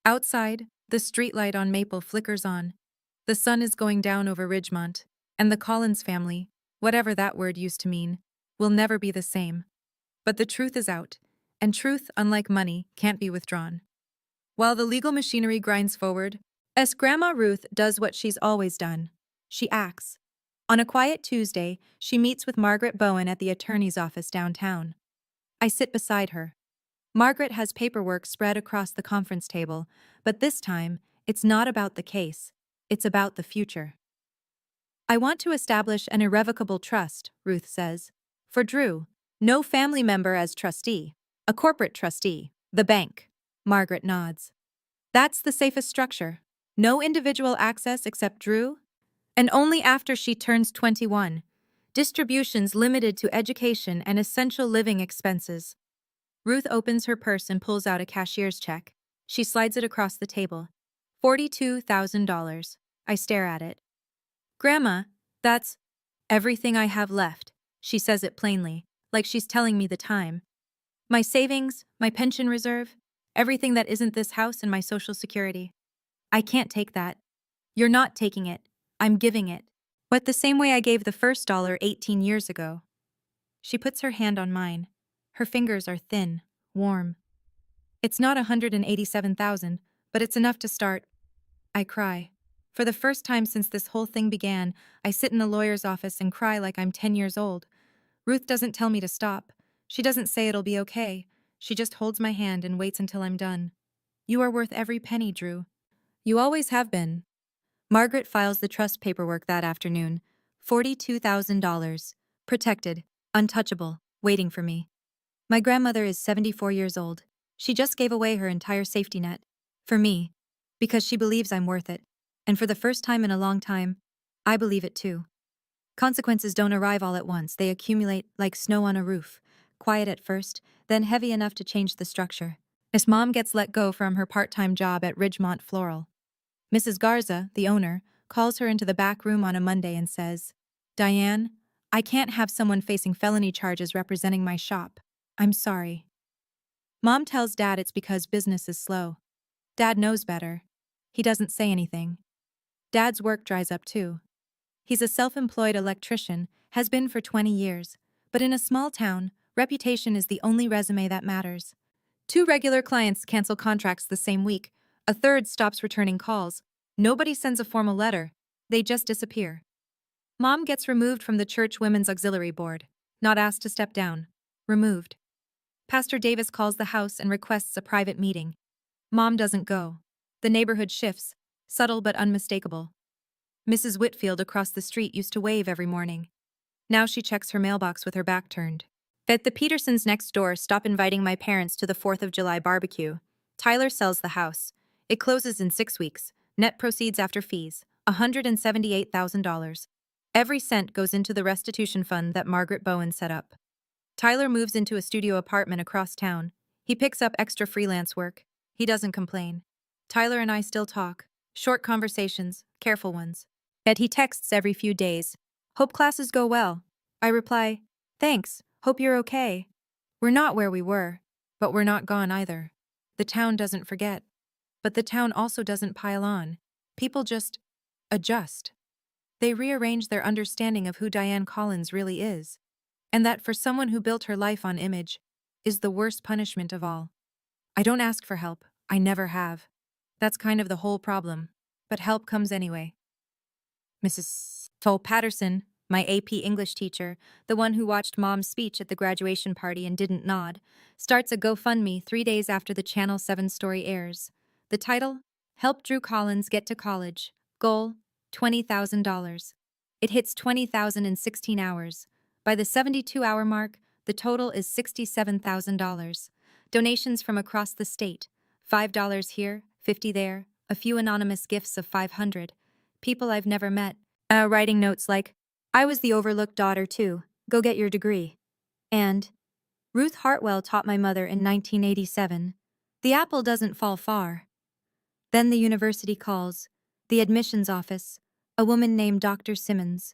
Outside, the streetlight on Maple flickers on. The sun is going down over Ridgemont, and the Collins family, whatever that word used to mean, will never be the same. But the truth is out, and truth, unlike money, can't be withdrawn. While the legal machinery grinds forward, Grandma Ruth does what she's always done. She acts. On a quiet Tuesday, she meets with Margaret Bowen at the attorney's office downtown. I sit beside her. Margaret has paperwork spread across the conference table, but this time, it's not about the case. It's about the future. I want to establish an irrevocable trust, Ruth says. For Drew, no family member as trustee, a corporate trustee, the bank. Margaret nods. That's the safest structure. No individual access except Drew, and only after she turns 21. Distributions limited to education and essential living expenses. Ruth opens her purse and pulls out a cashier's check. She slides it across the table. $42,000. I stare at it. Grandma, that's everything I have left. She says it plainly, like she's telling me the time. My savings, my pension reserve, everything that isn't this house and my Social Security. I can't take that. You're not taking it. I'm giving it. But the same way I gave the first dollar 18 years ago. She puts her hand on mine. Her fingers are thin, warm. It's not 187,000, but it's enough to start. I cry. For the first time since this whole thing began, I sit in the lawyer's office and cry like I'm 10 years old. Ruth doesn't tell me to stop. She doesn't say it'll be okay. She just holds my hand and waits until I'm done. You are worth every penny, Drew. You always have been. Margaret files the trust paperwork that afternoon. $42,000. Protected, untouchable, waiting for me. My grandmother is 74 years old. She just gave away her entire safety net. For me. Because she believes I'm worth it. And for the first time in a long time, I believe it too. Consequences don't arrive all at once. They accumulate like snow on a roof. Quiet at first, then heavy enough to change the structure. As Mom gets let go from her part-time job at Ridgemont Floral. Mrs. Garza, the owner, calls her into the back room on a Monday and says, "Diane, I can't have someone facing felony charges representing my shop. I'm sorry." Mom tells Dad it's because business is slow. Dad knows better. He doesn't say anything. Dad's work dries up too. He's a self-employed electrician, has been for 20 years, but in a small town, reputation is the only resume that matters. 2 regular clients cancel contracts the same week. A third stops returning calls. Nobody sends a formal letter. They just disappear. Mom gets removed from the church women's auxiliary board. Not asked to step down. Removed. Pastor Davis calls the house and requests a private meeting. Mom doesn't go. The neighborhood shifts, subtle but unmistakable. Mrs. Whitfield across the street used to wave every morning. Now she checks her mailbox with her back turned. At the Petersons next door stop inviting my parents to the 4th of July barbecue. Tyler sells the house. It closes in 6 weeks. Net proceeds after fees, $178,000. Every cent goes into the restitution fund that Margaret Bowen set up. Tyler moves into a studio apartment across town. He picks up extra freelance work. He doesn't complain. Tyler and I still talk. Short conversations, careful ones. Yet he texts every few days. "Hope classes go well." I reply, "Thanks, hope you're okay." We're not where we were, but we're not gone either. The town doesn't forget. But the town also doesn't pile on. People just adjust. They rearrange their understanding of who Diane Collins really is. And that for someone who built her life on image, is the worst punishment of all. I don't ask for help. I never have. That's kind of the whole problem. But help comes anyway. Mrs. Patterson, my AP English teacher, the one who watched Mom's speech at the graduation party and didn't nod, starts a GoFundMe 3 days after the Channel 7 story airs. The title? Help Drew Collins Get to College. Goal? $20,000. It hits 20,000 in 16 hours. By the 72-hour mark, the total is $67,000. Donations from across the state. $5 here, 50 there, a few anonymous gifts of 500. People I've never met. Writing notes like, I was the overlooked daughter too, go get your degree. And, Ruth Hartwell taught my mother in 1987. The apple doesn't fall far. Then the university calls, the admissions office, a woman named Dr. Simmons.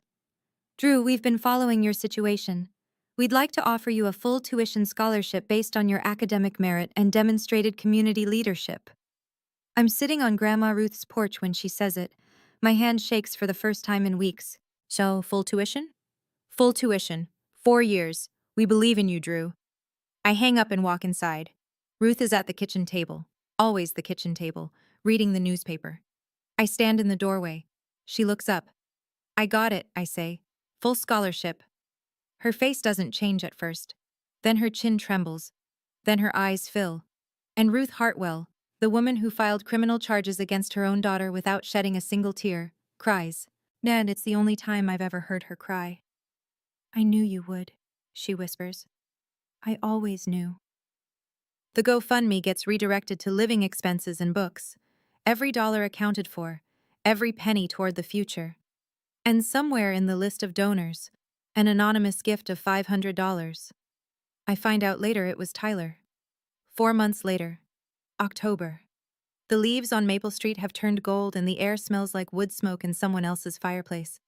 Drew, we've been following your situation. We'd like to offer you a full tuition scholarship based on your academic merit and demonstrated community leadership. I'm sitting on Grandma Ruth's porch when she says it. My hand shakes for the first time in weeks. So, full tuition? Full tuition. 4 years. We believe in you, Drew. I hang up and walk inside. Ruth is at the kitchen table, always the kitchen table, reading the newspaper. I stand in the doorway. She looks up. I got it, I say. Full scholarship. Her face doesn't change at first. Then her chin trembles. Then her eyes fill. And Ruth Hartwell, the woman who filed criminal charges against her own daughter without shedding a single tear, cries. And it's the only time I've ever heard her cry. I knew you would, she whispers. I always knew. The GoFundMe gets redirected to living expenses and books. Every dollar accounted for, every penny toward the future. And somewhere in the list of donors, an anonymous gift of $500. I find out later it was Tyler. 4 months later. October. The leaves on Maple Street have turned gold and the air smells like wood smoke in someone else's fireplace.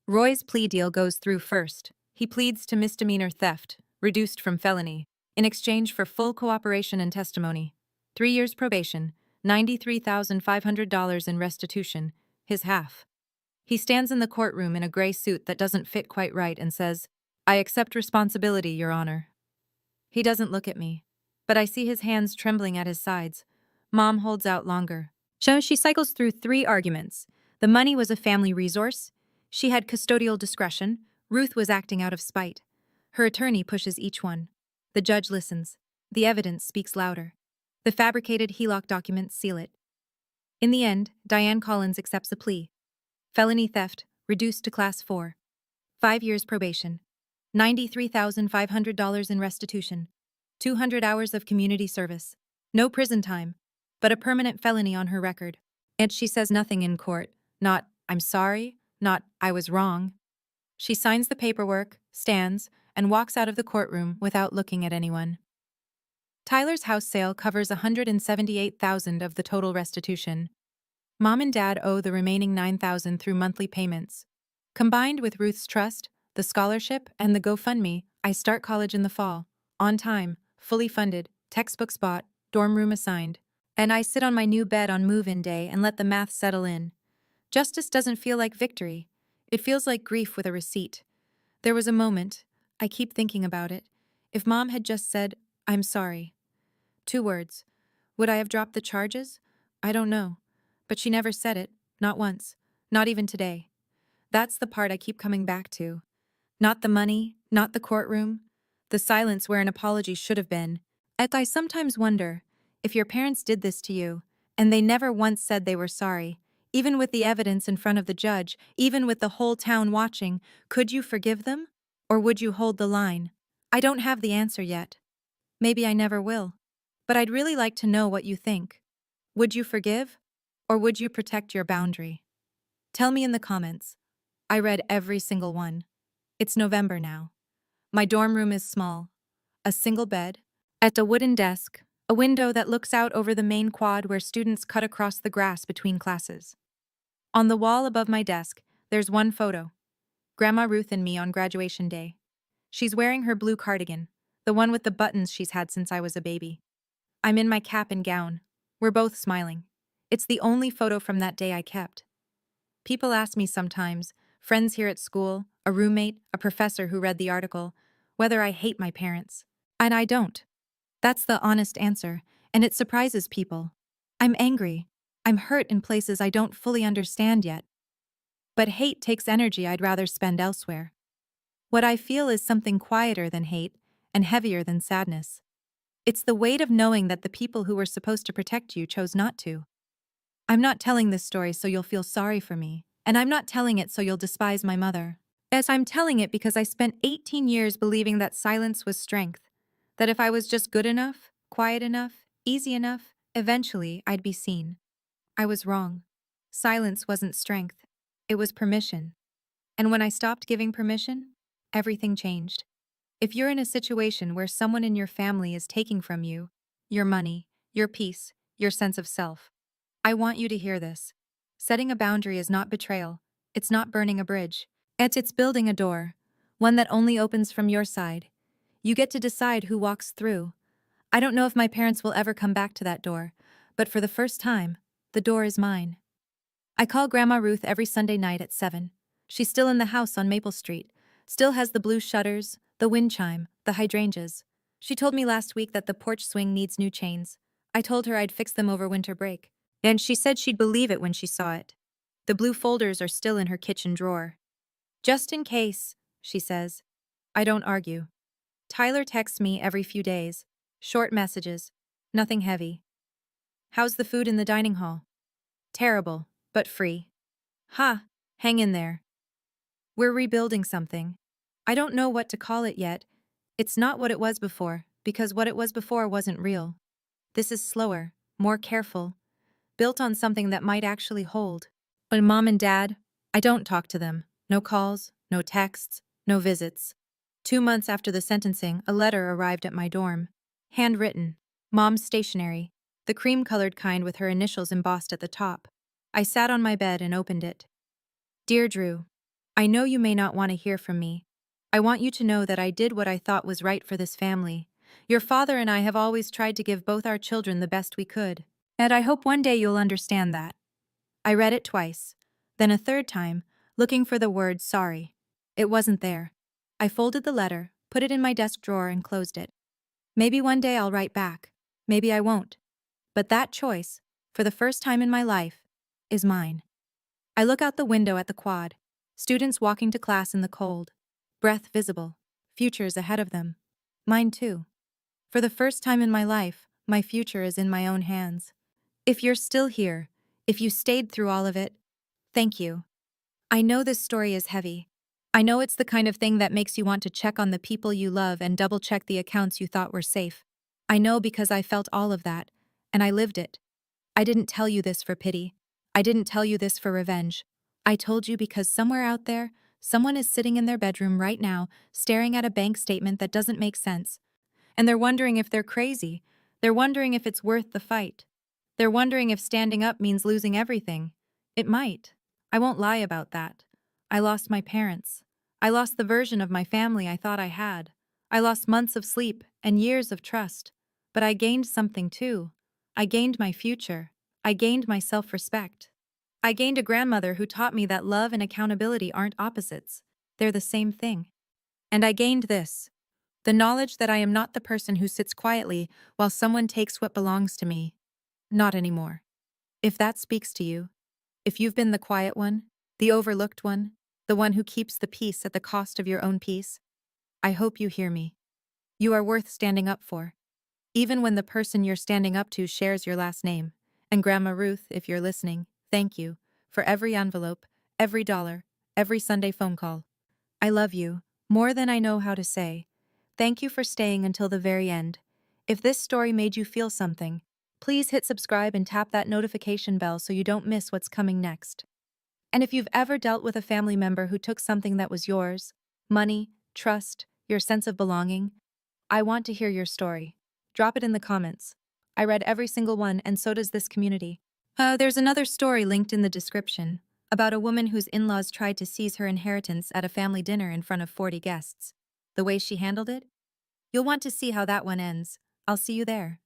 Roy's plea deal goes through first. He pleads to misdemeanor theft, reduced from felony, in exchange for full cooperation and testimony. 3 years probation, $93,500 in restitution, his half. He stands in the courtroom in a gray suit that doesn't fit quite right and says, I accept responsibility, Your Honor. He doesn't look at me, but I see his hands trembling at his sides. Mom holds out longer. So she cycles through 3 arguments. The money was a family resource. She had custodial discretion. Ruth was acting out of spite. Her attorney pushes each one. The judge listens. The evidence speaks louder. The fabricated HELOC documents seal it. In the end, Diane Collins accepts a plea. Felony theft, reduced to Class 4. 5 years probation. $93,500 in restitution. 200 hours of community service. No prison time, but a permanent felony on her record. And she says nothing in court. Not, I'm sorry, not, I was wrong. She signs the paperwork, stands, and walks out of the courtroom without looking at anyone. Tyler's house sale covers $178,000 of the total restitution. Mom and Dad owe the remaining $9,000 through monthly payments. Combined with Ruth's trust, the scholarship, and the GoFundMe, I start college in the fall. On time, fully funded, textbooks bought, dorm room assigned. And I sit on my new bed on move-in day and let the math settle in. Justice doesn't feel like victory. It feels like grief with a receipt. There was a moment, I keep thinking about it, if Mom had just said, I'm sorry. 2 words. Would I have dropped the charges? I don't know. But she never said it, not once, not even today. That's the part I keep coming back to. Not the money, not the courtroom, the silence where an apology should have been. And I sometimes wonder, if your parents did this to you, and they never once said they were sorry, even with the evidence in front of the judge, even with the whole town watching, could you forgive them? Or would you hold the line? I don't have the answer yet. Maybe I never will. But I'd really like to know what you think. Would you forgive? Or would you protect your boundary? Tell me in the comments. I read every single one. It's November now. My dorm room is small. A single bed, at a wooden desk, a window that looks out over the main quad where students cut across the grass between classes. On the wall above my desk, there's one photo. Grandma Ruth and me on graduation day. She's wearing her blue cardigan, the one with the buttons she's had since I was a baby. I'm in my cap and gown. We're both smiling. It's the only photo from that day I kept. People ask me sometimes, friends here at school, a roommate, a professor who read the article, whether I hate my parents. And I don't. That's the honest answer, and it surprises people. I'm angry. I'm hurt in places I don't fully understand yet. But hate takes energy I'd rather spend elsewhere. What I feel is something quieter than hate and heavier than sadness. It's the weight of knowing that the people who were supposed to protect you chose not to. I'm not telling this story so you'll feel sorry for me, and I'm not telling it so you'll despise my mother. As I'm telling it because I spent 18 years believing that silence was strength, that if I was just good enough, quiet enough, easy enough, Eventually, I'd be seen. I was wrong. Silence wasn't strength, it was permission. And when I stopped giving permission, everything changed. If you're in a situation where someone in your family is taking from you your money, your peace, your sense of self, I want you to hear this. Setting a boundary is not betrayal, it's not burning a bridge. It's building a door, one that only opens from your side. You get to decide who walks through. I don't know if my parents will ever come back to that door, but for the first time, the door is mine. I call Grandma Ruth every Sunday night at 7. She's still in the house on Maple Street, still has the blue shutters, the wind chime, the hydrangeas. She told me last week that the porch swing needs new chains. I told her I'd fix them over winter break. And she said she'd believe it when she saw it. The blue folders are still in her kitchen drawer. Just in case, she says. I don't argue. Tyler texts me every few days. Short messages. Nothing heavy. How's the food in the dining hall? Terrible, but free. Ha, hang in there. We're rebuilding something. I don't know what to call it yet. It's not what it was before, because what it was before wasn't real. This is slower, more careful, built on something that might actually hold. But Mom and Dad, I don't talk to them. No calls, no texts, no visits. 2 months after the sentencing, a letter arrived at my dorm. Handwritten. Mom's stationery. The cream-colored kind with her initials embossed at the top. I sat on my bed and opened it. Dear Drew, I know you may not want to hear from me. I want you to know that I did what I thought was right for this family. Your father and I have always tried to give both our children the best we could. And I hope one day you'll understand that. I read it twice, then a third time, looking for the word sorry. It wasn't there. I folded the letter, put it in my desk drawer, and closed it. Maybe one day I'll write back. Maybe I won't. But that choice, for the first time in my life, is mine. I look out the window at the quad. Students walking to class in the cold. Breath visible. Futures ahead of them. Mine too. For the first time in my life, my future is in my own hands. If you're still here, if you stayed through all of it, thank you. I know this story is heavy. I know it's the kind of thing that makes you want to check on the people you love and double-check the accounts you thought were safe. I know because I felt all of that, and I lived it. I didn't tell you this for pity. I didn't tell you this for revenge. I told you because somewhere out there, someone is sitting in their bedroom right now, staring at a bank statement that doesn't make sense. And they're wondering if they're crazy. They're wondering if it's worth the fight. They're wondering if standing up means losing everything. It might. I won't lie about that. I lost my parents. I lost the version of my family I thought I had. I lost months of sleep and years of trust. But I gained something too. I gained my future. I gained my self-respect. I gained a grandmother who taught me that love and accountability aren't opposites. They're the same thing. And I gained this. The knowledge that I am not the person who sits quietly while someone takes what belongs to me. Not anymore. If that speaks to you, if you've been the quiet one, the overlooked one, the one who keeps the peace at the cost of your own peace, I hope you hear me. You are worth standing up for. Even when the person you're standing up to shares your last name. And Grandma Ruth, if you're listening, thank you for every envelope, every dollar, every Sunday phone call. I love you, more than I know how to say. Thank you for staying until the very end. If this story made you feel something, please hit subscribe and tap that notification bell so you don't miss what's coming next. And if you've ever dealt with a family member who took something that was yours, money, trust, your sense of belonging, I want to hear your story. Drop it in the comments. I read every single one, and so does this community. There's another story linked in the description about a woman whose in-laws tried to seize her inheritance at a family dinner in front of 40 guests. The way she handled it? You'll want to see how that one ends. I'll see you there.